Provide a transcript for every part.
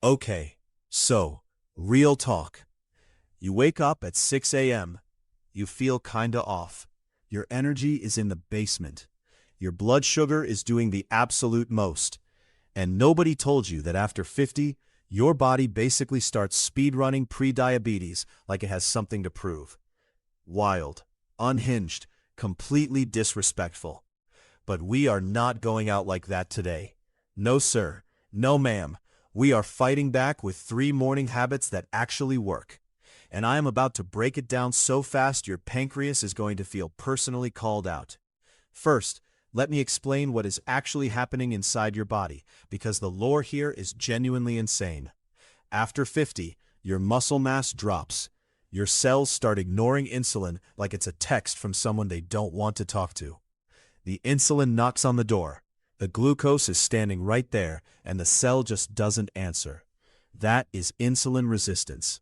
Okay, so, real talk. You wake up at 6 a.m., you feel kinda off. Your energy is in the basement. Your blood sugar is doing the absolute most. And nobody told you that after 50, your body basically starts speedrunning prediabetes like it has something to prove. Wild, unhinged, completely disrespectful. But we are not going out like that today. No sir, no ma'am. We are fighting back with 3 morning habits that actually work. And I am about to break it down so fast your pancreas is going to feel personally called out. First, let me explain what is actually happening inside your body, because the lore here is genuinely insane. After 50, your muscle mass drops. Your cells start ignoring insulin like it's a text from someone they don't want to talk to. The insulin knocks on the door. The glucose is standing right there, and the cell just doesn't answer. That is insulin resistance.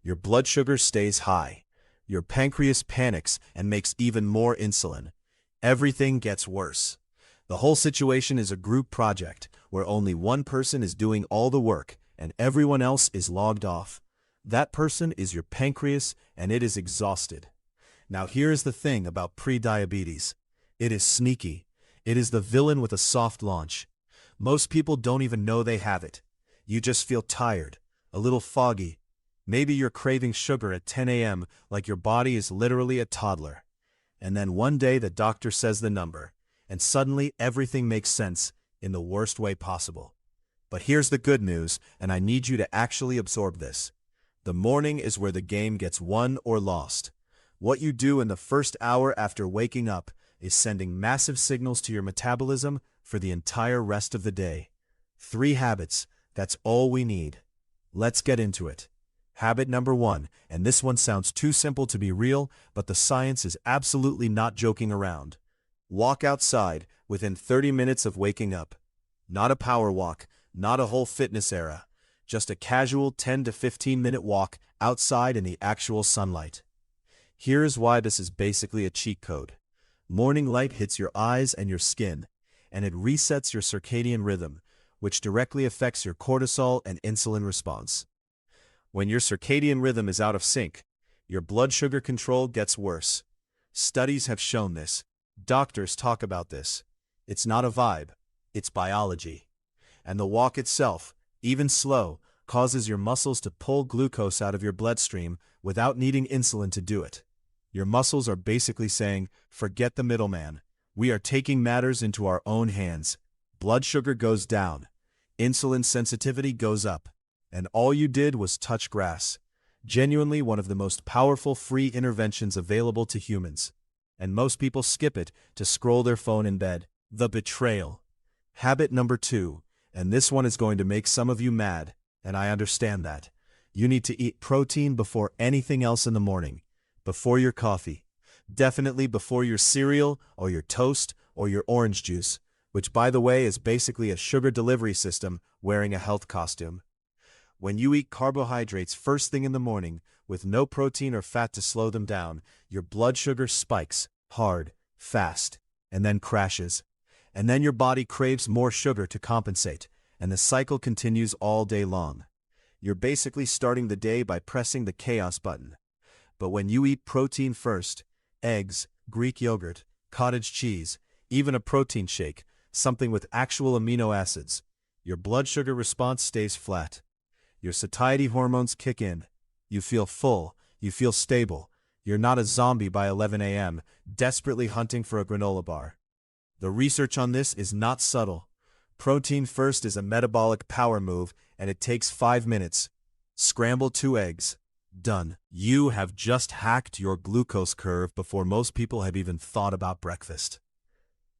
Your blood sugar stays high. Your pancreas panics and makes even more insulin. Everything gets worse. The whole situation is a group project where only one person is doing all the work and everyone else is logged off. That person is your pancreas, and it is exhausted. Now here is the thing about prediabetes. It is sneaky. It is the villain with a soft launch. Most people don't even know they have it. You just feel tired, a little foggy. Maybe you're craving sugar at 10 a.m. like your body is literally a toddler. And then one day the doctor says the number, and suddenly everything makes sense in the worst way possible. But here's the good news, and I need you to actually absorb this. The morning is where the game gets won or lost. What you do in the first hour after waking up is sending massive signals to your metabolism for the entire rest of the day. 3 habits, that's all we need. Let's get into it. Habit number 1, and this one sounds too simple to be real, but the science is absolutely not joking around. Walk outside within 30 minutes of waking up. Not a power walk, not a whole fitness era, just a casual 10 to 15-minute walk outside in the actual sunlight. Here is why this is basically a cheat code. Morning light hits your eyes and your skin, and it resets your circadian rhythm, which directly affects your cortisol and insulin response. When your circadian rhythm is out of sync, your blood sugar control gets worse. Studies have shown this. Doctors talk about this. It's not a vibe, it's biology. And the walk itself, even slow, causes your muscles to pull glucose out of your bloodstream without needing insulin to do it. Your muscles are basically saying, forget the middleman. We are taking matters into our own hands. Blood sugar goes down. Insulin sensitivity goes up. And all you did was touch grass. Genuinely one of the most powerful free interventions available to humans. And most people skip it to scroll their phone in bed. The betrayal. Habit number 2, and this one is going to make some of you mad, and I understand that. You need to eat protein before anything else in the morning. Before your coffee. Definitely before your cereal, or your toast, or your orange juice, which by the way is basically a sugar delivery system wearing a health costume. When you eat carbohydrates first thing in the morning, with no protein or fat to slow them down, your blood sugar spikes, hard, fast, and then crashes. And then your body craves more sugar to compensate, and the cycle continues all day long. You're basically starting the day by pressing the chaos button. But when you eat protein first, eggs, Greek yogurt, cottage cheese, even a protein shake, something with actual amino acids, your blood sugar response stays flat. Your satiety hormones kick in. You feel full, you feel stable. You're not a zombie by 11 a.m., desperately hunting for a granola bar. The research on this is not subtle. Protein first is a metabolic power move, and it takes 5 minutes. Scramble 2 eggs. Done. You have just hacked your glucose curve before most people have even thought about breakfast.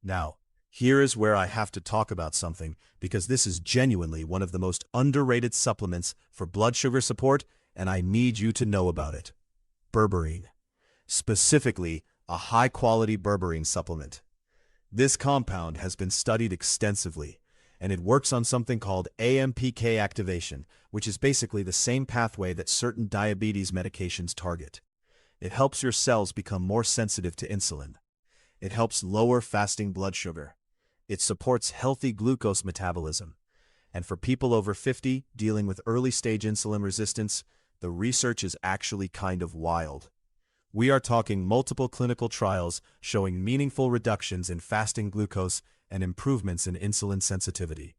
Now, here is where I have to talk about something, because this is genuinely one of the most underrated supplements for blood sugar support, and I need you to know about it. Berberine. Specifically, a high-quality berberine supplement. This compound has been studied extensively, and it works on something called AMPK activation, which is basically the same pathway that certain diabetes medications target. It helps your cells become more sensitive to insulin. It helps lower fasting blood sugar. It supports healthy glucose metabolism. And for people over 50 dealing with early-stage insulin resistance, the research is actually kind of wild. We are talking multiple clinical trials showing meaningful reductions in fasting glucose and improvements in insulin sensitivity.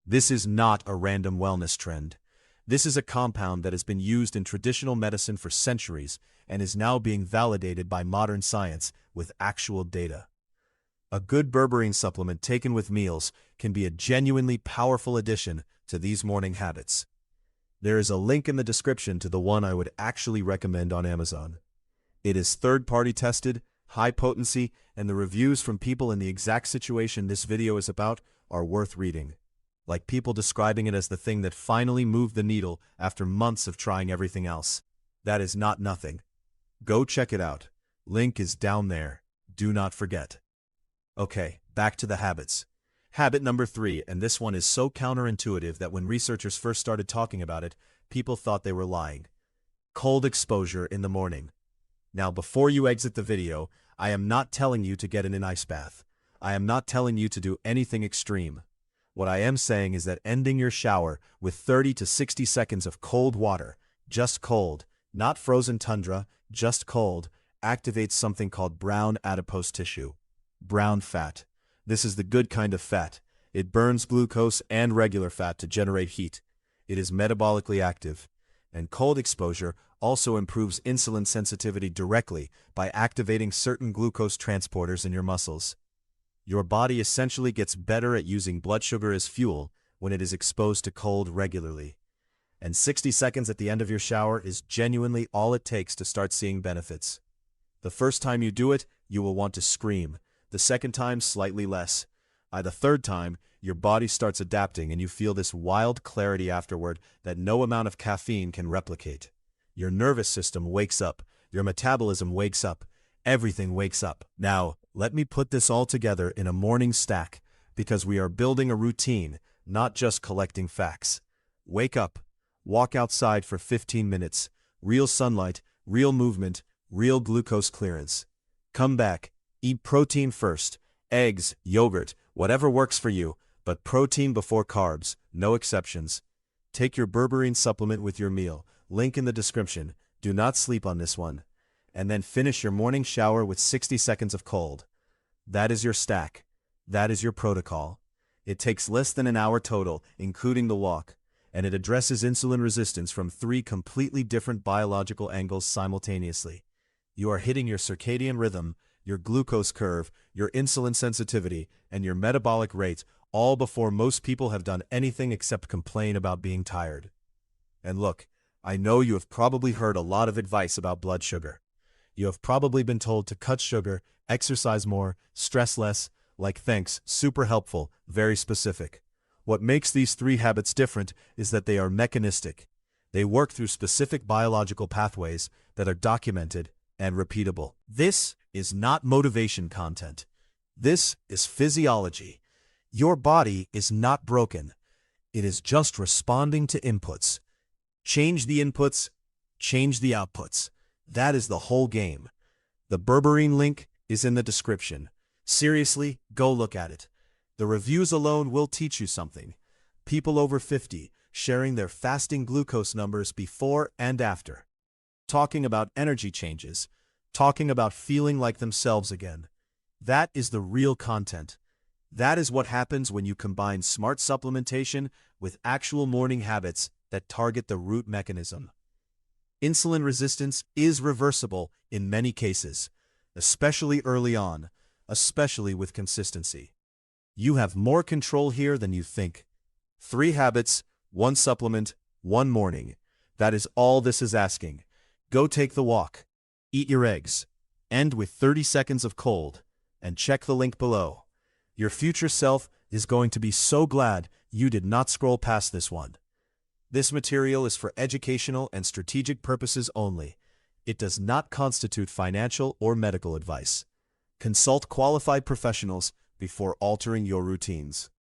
This is not a random wellness trend. This is a compound that has been used in traditional medicine for centuries and is now being validated by modern science with actual data. A good berberine supplement taken with meals can be a genuinely powerful addition to these morning habits. There is a link in the description to the one I would actually recommend on Amazon. It is third-party tested, high potency, and the reviews from people in the exact situation this video is about are worth reading. Like people describing it as the thing that finally moved the needle after months of trying everything else. That is not nothing. Go check it out. Link is down there. Do not forget. Okay, back to the habits. Habit number 3, and this one is so counterintuitive that when researchers first started talking about it, people thought they were lying. Cold exposure in the morning. Now, before you exit the video, I am not telling you to get in an ice bath. I am not telling you to do anything extreme. What I am saying is that ending your shower with 30 to 60 seconds of cold water, just cold, not frozen tundra, just cold, activates something called brown adipose tissue. Brown fat. This is the good kind of fat. It burns glucose and regular fat to generate heat. It is metabolically active. And cold exposure also improves insulin sensitivity directly by activating certain glucose transporters in your muscles. Your body essentially gets better at using blood sugar as fuel when it is exposed to cold regularly. And 60 seconds at the end of your shower is genuinely all it takes to start seeing benefits. The first time you do it, you will want to scream. The second time, slightly less. By the third time, your body starts adapting and you feel this wild clarity afterward that no amount of caffeine can replicate. Your nervous system wakes up. Your metabolism wakes up. Everything wakes up. Now, let me put this all together in a morning stack, because we are building a routine, not just collecting facts. Wake up. Walk outside for 15 minutes. Real sunlight, real movement, real glucose clearance. Come back. Eat protein first. Eggs, yogurt, whatever works for you, but protein before carbs, no exceptions. Take your berberine supplement with your meal. Link in the description. Do not sleep on this one. And then finish your morning shower with 60 seconds of cold. That is your stack. That is your protocol. It takes less than an hour total, including the walk, and it addresses insulin resistance from 3 completely different biological angles simultaneously. You are hitting your circadian rhythm, your glucose curve, your insulin sensitivity, and your metabolic rate, all before most people have done anything except complain about being tired. And look, I know you have probably heard a lot of advice about blood sugar. You have probably been told to cut sugar, exercise more, stress less, like thanks, super helpful, very specific. What makes these 3 habits different is that they are mechanistic. They work through specific biological pathways that are documented and repeatable. This is not motivation content. This is physiology. Your body is not broken. It is just responding to inputs. Change the inputs, change the outputs. That is the whole game. The berberine link is in the description. Seriously, go look at it. The reviews alone will teach you something. People over 50 sharing their fasting glucose numbers before and after. Talking about energy changes. Talking about feeling like themselves again. That is the real content. That is what happens when you combine smart supplementation with actual morning habits that target the root mechanism. Insulin resistance is reversible in many cases, especially early on, especially with consistency. You have more control here than you think. 3 habits, 1 supplement, 1 morning. That is all this is asking. Go take the walk. Eat your eggs. End with 30 seconds of cold. And check the link below. Your future self is going to be so glad you did not scroll past this one. This material is for educational and strategic purposes only. It does not constitute financial or medical advice. Consult qualified professionals before altering your routines.